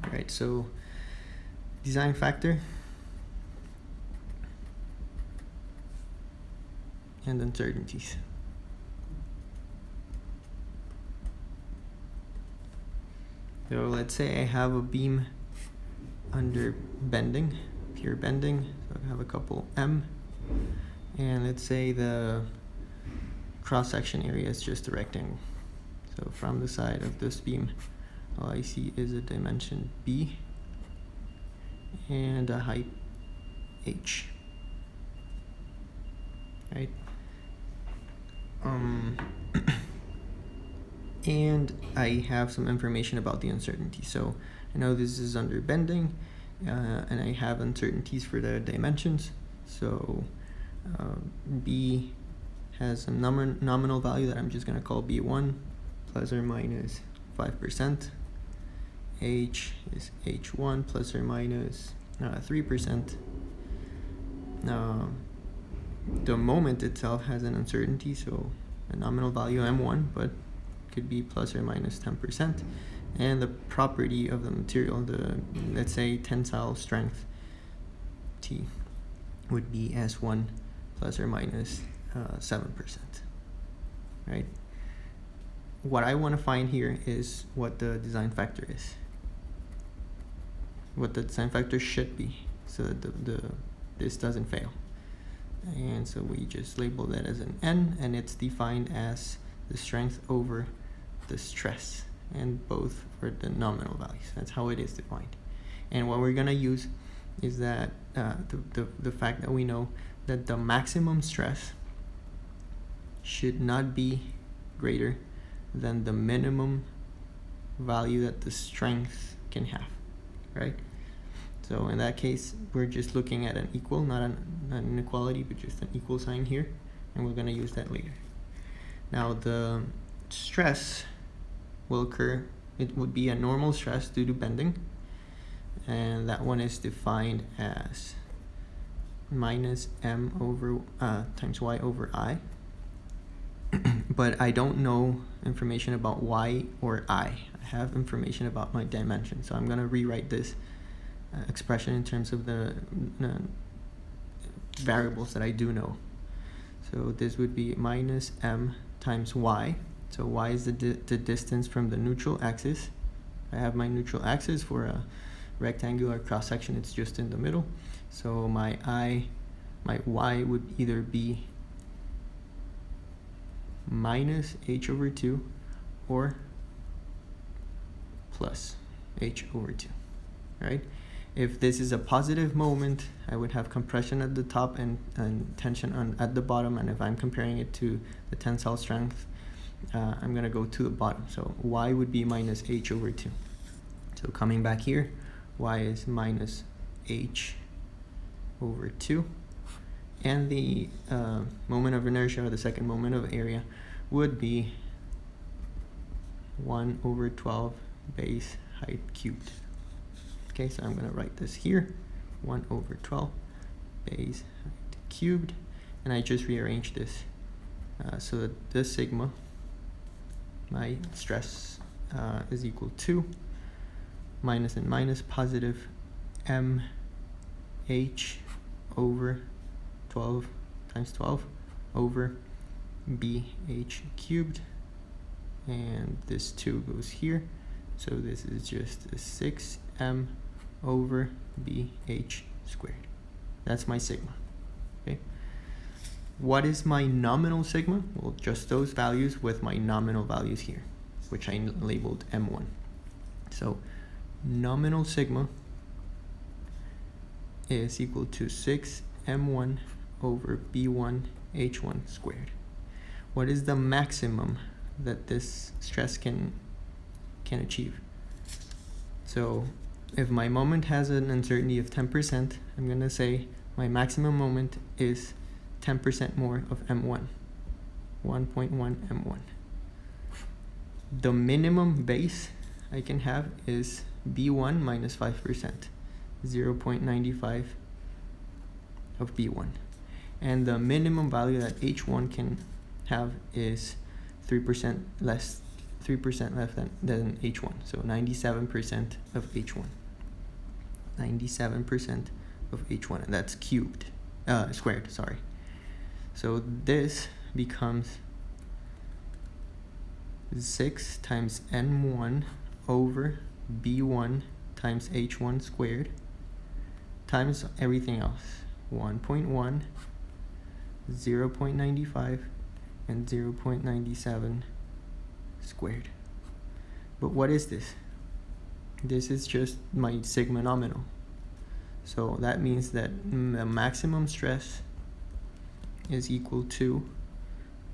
Alright, so design factor and uncertainties. So let's say I have a beam under bending, pure bending, so I have a couple M, and let's say the cross-section area is just a rectangle. So from the side of this beam, all I see is a dimension B and a height H. Right? And I have some information about the uncertainty. So I know this is under bending, and I have uncertainties for the dimensions. So B has a nominal value that I'm just going to call B1, plus or minus 5%. H is H1, plus or minus 3%. The moment itself has an uncertainty, so a nominal value M1, but could be plus or minus 10%. And the property of the material, let's say tensile strength T, would be S1 plus or minus 7%. Right? What I want to find here is what the design factor is. What the design factor should be, so that this doesn't fail. And so we just label that as an N, and it's defined as the strength over the stress, and both for the nominal values. That's how it is defined. And what we're going to use is that the fact that we know that the maximum stress should not be greater than the minimum value that the strength can have, right? So in that case, we're just looking at an equal, not an inequality, but just an equal sign here, and we're going to use that later. Now the stress will occur, it would be a normal stress due to bending, and that one is defined as minus M over times Y over I. But I don't know information about Y or I. I have information about my dimension, so I'm going to rewrite this expression in terms of the variables that I do know. So this would be minus M times Y. So Y is the distance from the neutral axis. I have my neutral axis for a rectangular cross section, it's just in the middle. So my Y would either be minus H over 2 or plus H over 2, right? If this is a positive moment, I would have compression at the top and tension at the bottom, and if I'm comparing it to the tensile strength, I'm going to go to the bottom. So Y would be minus H over 2. So coming back here, Y is minus H over 2. And the moment of inertia, or the second moment of area, would be 1 over 12 base height cubed. Okay, so I'm going to write this here, 1 over 12 base height cubed, and I just rearrange this so that this sigma, my stress, is equal to minus and minus positive M H over 12 times 12 over BH cubed, and this 2 goes here, so this is just a 6M over BH squared. That's my sigma. Okay. What is my nominal sigma? Well, just those values with my nominal values here, which I labeled M1. So nominal sigma is equal to 6M1 over B1 H1 squared. What is the maximum that this stress can achieve? So if my moment has an uncertainty of 10%, I'm going to say my maximum moment is 10% more of M1, 1.1 M1. The minimum base I can have is B1 minus 5%, 0.95 of B1. And the minimum value that H1 can have is 3% less 3% less than H1. So 97% of H1. 97% of H1, and that's squared, sorry. So this becomes 6 times N1 over B1 times H1 squared times everything else. 1.1, 0.95, and 0.97 squared. But what is this? This is just my sigma nominal. So that means that the maximum stress is equal to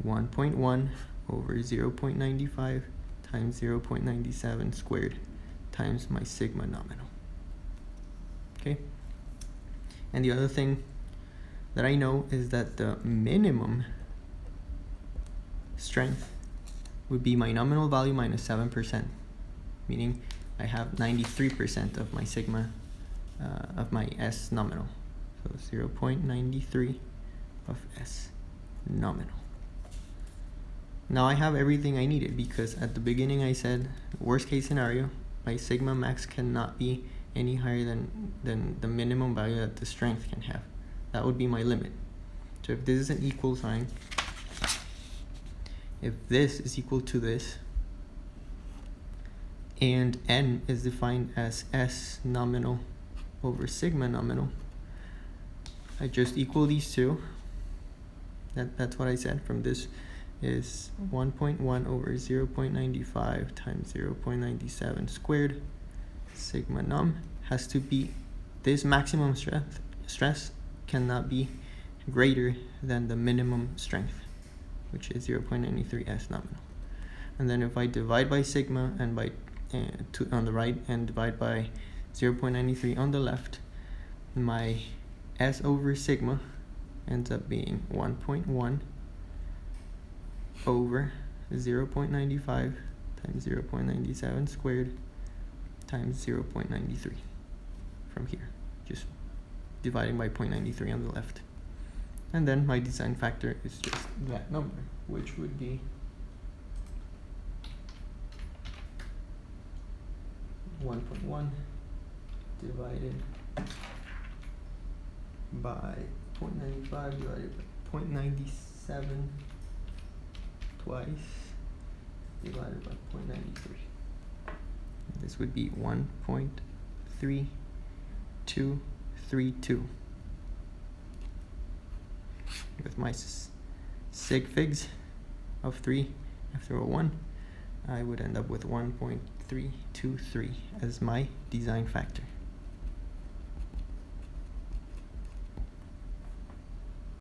1.1 over 0.95 times 0.97 squared times my sigma nominal. Okay? And the other thing that I know is that the minimum strength would be my nominal value minus 7%, meaning I have 93% of my sigma, of my S nominal. So 0.93 of S nominal. Now I have everything I needed, because at the beginning I said, worst case scenario, my sigma max cannot be any higher than the minimum value that the strength can have. That would be my limit. So if this is an equal sign, if this is equal to this, and N is defined as S nominal over sigma nominal, I just equal these two. That's what I said. From this is 1.1 over 0.95 times 0.97 squared. Sigma num has to be, this maximum stress cannot be greater than the minimum strength, which is 0.93 S nominal. And then if I divide by sigma and by 2 on the right and divide by 0.93 on the left, my S over sigma ends up being 1.1 over 0.95 times 0.97 squared times 0.93 from here, just dividing by 0.93 on the left. And then my design factor is just that number, which would be 1.1 divided by 0.95 divided by 0.97 twice divided by 0.93. This would be 1.3232. With my sig figs of 3 after a 1, I would end up with 1.323 as my design factor.